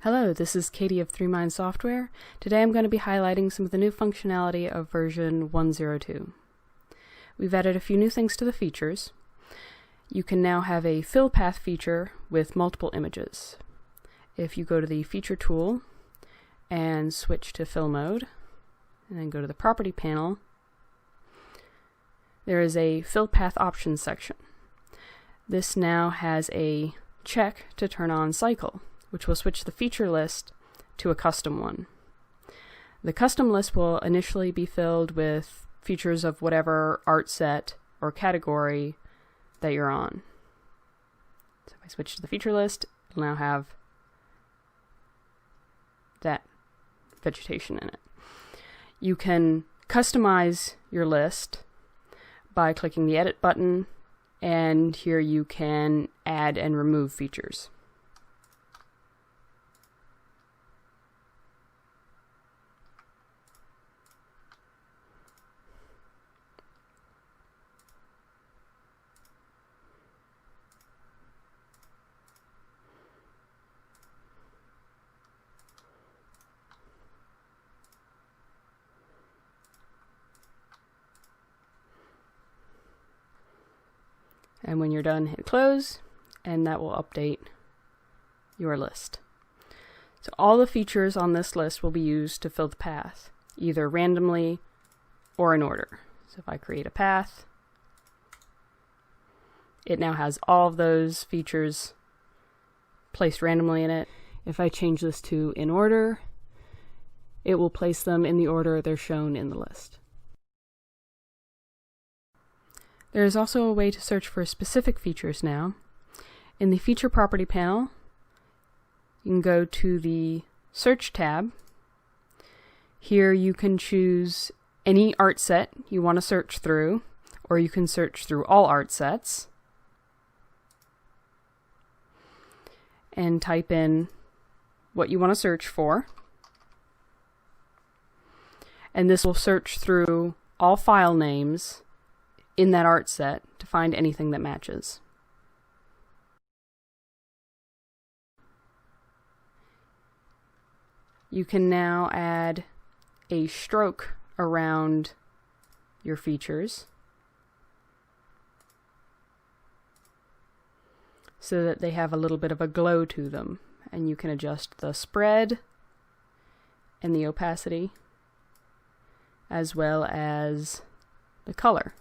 Hello, this is Katie of 3Mind Software. Today I'm going to be highlighting some of the new functionality of version 1.0.2. We've added a few new things to the features. You can now have a fill path feature with multiple images. If you go to the feature tool and switch to fill mode, and then go to the property panel, there is a fill path options section. This now has a check to turn on cycle, which will switch the feature list to a custom one. The custom list will initially be filled with features of whatever art set or category that you're on. So if I switch to the feature list, it'll now have that vegetation in it. You can customize your list by clicking the edit button, and here you can add and remove features. And when you're done, hit close, and that will update your list. So all the features on this list will be used to fill the path, either randomly or in order. So if I create a path, it now has all of those features placed randomly in it. If I change this to in order, it will place them in the order they're shown in the list. There is also a way to search for specific features now. In the Feature Property panel, you can go to the Search tab. Here you can choose any art set you want to search through, or you can search through all art sets and type in what you want to search for. And this will search through all file names in that art set to find anything that matches. You can now add a stroke around your features so that they have a little bit of a glow to them, and you can adjust the spread and the opacity as well as the color.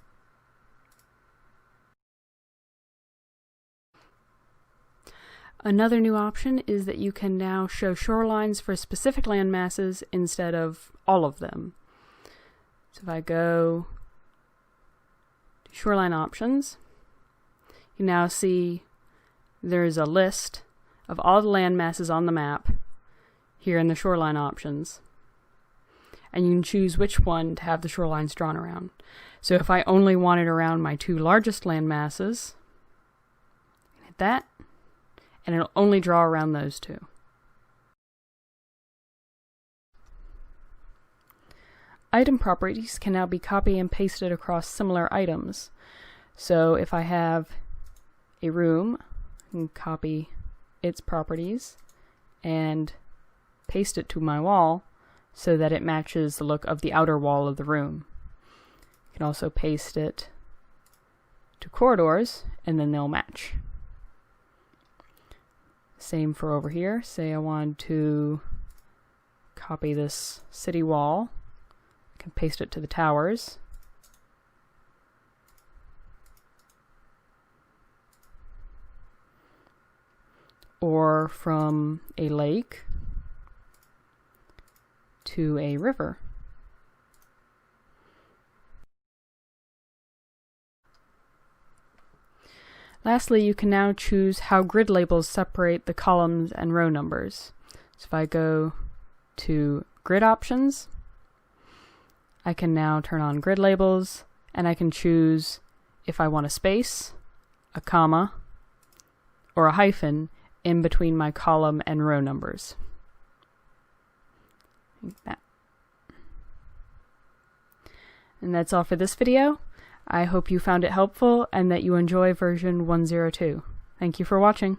Another new option is that you can now show shorelines for specific land masses instead of all of them. So if I go to shoreline options, you now see there's a list of all the land masses on the map here in the shoreline options. And you can choose which one to have the shorelines drawn around. So if I only want it around my two largest land masses, hit that, and it'll only draw around those two. Item properties can now be copied and pasted across similar items. So if I have a room, I can copy its properties and paste it to my wall so that it matches the look of the outer wall of the room. You can also paste it to corridors, and then they'll match. Same for over here. Say I want to copy this city wall. I can paste it to the towers. Or from a lake to a river. Lastly, you can now choose how grid labels separate the columns and row numbers. So if I go to grid options, I can now turn on grid labels, and I can choose if I want a space, a comma, or a hyphen in between my column and row numbers. Like that. And that's all for this video. I hope you found it helpful and that you enjoy version 1.0.2. Thank you for watching.